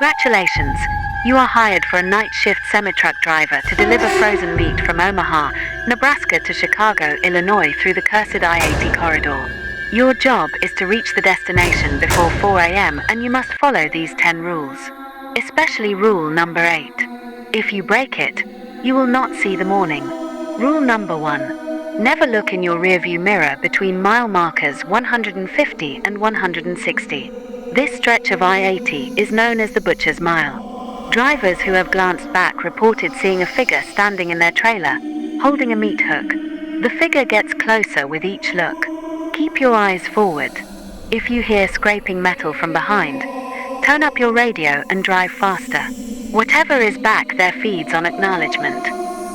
Congratulations! You are hired for a night shift semi-truck driver to deliver frozen meat from Omaha, Nebraska to Chicago, Illinois through the cursed I-80 corridor. Your job is to reach the destination before 4 a.m. and you must follow these 10 rules. Especially rule number 8. If you break it, you will not see the morning. Rule number 1. Never look in your rearview mirror between mile markers 150 and 160. This stretch of I-80 is known as the Butcher's Mile. Drivers who have glanced back reported seeing a figure standing in their trailer, holding a meat hook. The figure gets closer with each look. Keep your eyes forward. If you hear scraping metal from behind, turn up your radio and drive faster. Whatever is back there feeds on acknowledgement.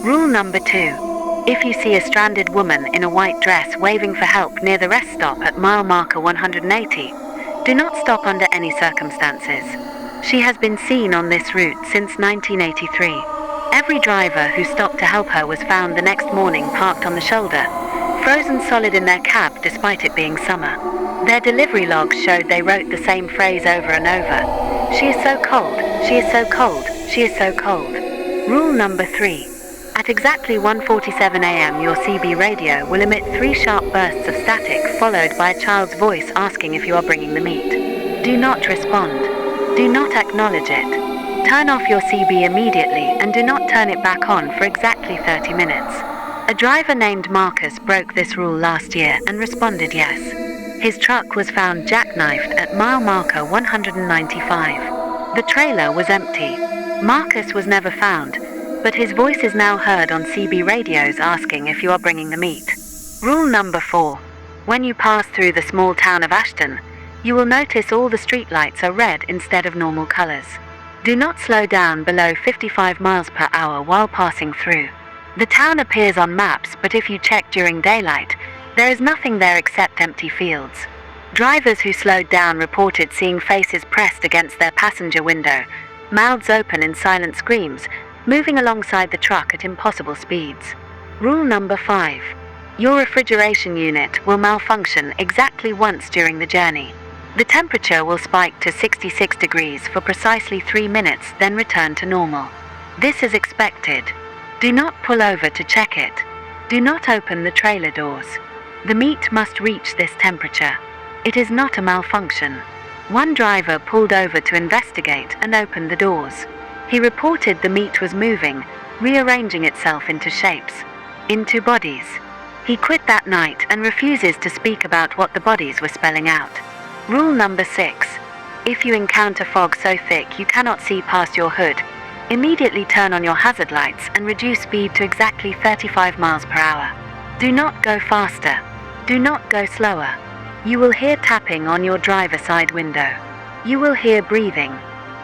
Rule number 2. If you see a stranded woman in a white dress waving for help near the rest stop at mile marker 180, do not stop under any circumstances. She has been seen on this route since 1983. Every driver who stopped to help her was found the next morning parked on the shoulder, frozen solid in their cab despite it being summer. Their delivery logs showed they wrote the same phrase over and over. She is so cold, she is so cold, she is so cold. Rule number 3. At exactly 1:47 a.m. your CB radio will emit 3 sharp bursts of static followed by a child's voice asking if you are bringing the meat. Do not respond. Do not acknowledge it. Turn off your CB immediately and do not turn it back on for exactly 30 minutes. A driver named Marcus broke this rule last year and responded yes. His truck was found jackknifed at mile marker 195. The trailer was empty. Marcus was never found, but his voice is now heard on CB radios asking if you are bringing the meat. Rule number 4. When you pass through the small town of Ashton, you will notice all the streetlights are red instead of normal colors. Do not slow down below 55 miles per hour while passing through. The town appears on maps, but if you check during daylight, there is nothing there except empty fields. Drivers who slowed down reported seeing faces pressed against their passenger window, mouths open in silent screams, moving alongside the truck at impossible speeds. Rule number 5. Your refrigeration unit will malfunction exactly once during the journey. The temperature will spike to 66 degrees for precisely 3 minutes, then return to normal. This is expected. Do not pull over to check it. Do not open the trailer doors. The meat must reach this temperature. It is not a malfunction. One driver pulled over to investigate and opened the doors. He reported the meat was moving, rearranging itself into shapes, into bodies. He quit that night and refuses to speak about what the bodies were spelling out. Rule number 6. If you encounter fog so thick you cannot see past your hood, immediately turn on your hazard lights and reduce speed to exactly 35 miles per hour. Do not go faster. Do not go slower. You will hear tapping on your driver's side window. You will hear breathing.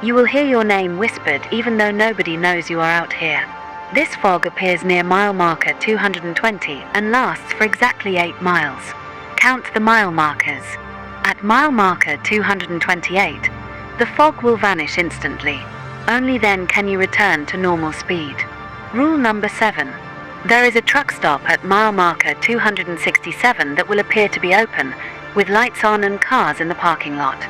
You will hear your name whispered even though nobody knows you are out here. This fog appears near mile marker 220 and lasts for exactly 8 miles. Count the mile markers. At mile marker 228, the fog will vanish instantly. Only then can you return to normal speed. Rule number 7. There is a truck stop at mile marker 267 that will appear to be open, with lights on and cars in the parking lot.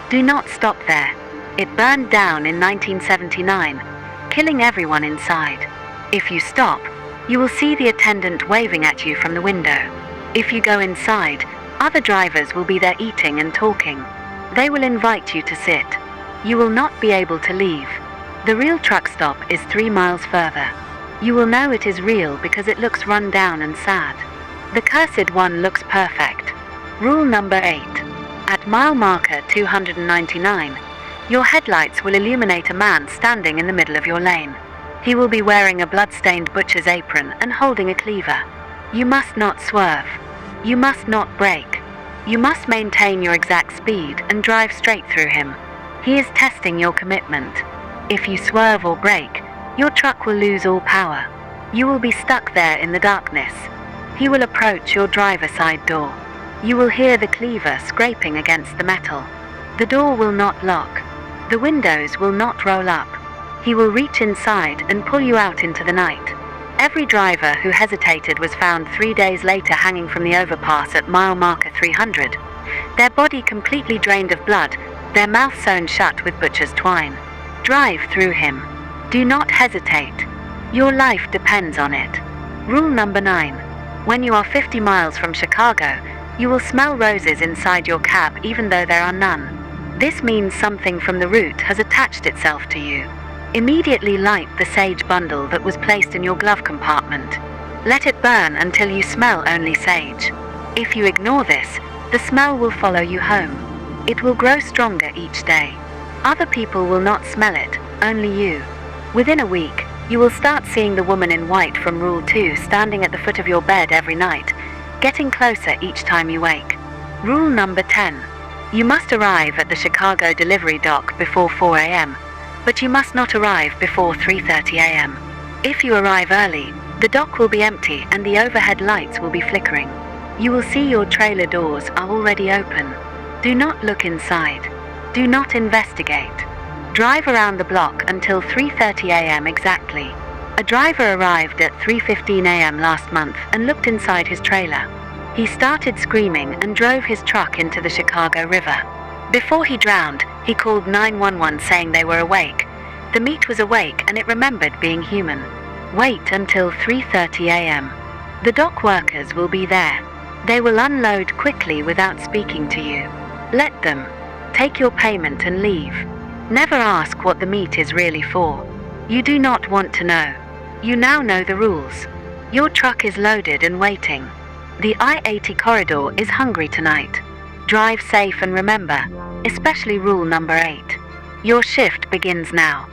Do not stop there. It burned down in 1979, killing everyone inside. If you stop, you will see the attendant waving at you from the window. If you go inside, other drivers will be there eating and talking. They will invite you to sit. You will not be able to leave. The real truck stop is 3 miles further. You will know it is real because it looks run down and sad. The cursed one looks perfect. Rule number 8. At mile marker 299, your headlights will illuminate a man standing in the middle of your lane. He will be wearing a blood-stained butcher's apron and holding a cleaver. You must not swerve. You must not brake. You must maintain your exact speed and drive straight through him. He is testing your commitment. If you swerve or brake, your truck will lose all power. You will be stuck there in the darkness. He will approach your driver's side door. You will hear the cleaver scraping against the metal. The door will not lock. The windows will not roll up. He will reach inside and pull you out into the night. Every driver who hesitated was found 3 days later hanging from the overpass at mile marker 300, their body completely drained of blood, their mouth sewn shut with butcher's twine. Drive through him. Do not hesitate. Your life depends on it. Rule number 9. When you are 50 miles from Chicago, you will smell roses inside your cab even though there are none. This means something from the route has attached itself to you. Immediately light the sage bundle that was placed in your glove compartment. Let it burn until you smell only sage. If you ignore this, the smell will follow you home. It will grow stronger each day. Other people will not smell it, only you. Within a week, you will start seeing the woman in white from Rule 2 standing at the foot of your bed every night, getting closer each time you wake. Rule number 10. You must arrive at the Chicago delivery dock before 4 a.m., but you must not arrive before 3:30 a.m. If you arrive early, the dock will be empty and the overhead lights will be flickering. You will see your trailer doors are already open. Do not look inside. Do not investigate. Drive around the block until 3:30 a.m. exactly. A driver arrived at 3:15 a.m. last month and looked inside his trailer. He started screaming and drove his truck into the Chicago River. Before he drowned, he called 911 saying they were awake. The meat was awake and it remembered being human. Wait until 3:30 a.m. The dock workers will be there. They will unload quickly without speaking to you. Let them. Take your payment and leave. Never ask what the meat is really for. You do not want to know. You now know the rules. Your truck is loaded and waiting. The I-80 corridor is hungry tonight. Drive safe and remember, especially rule number 8. Your shift begins now.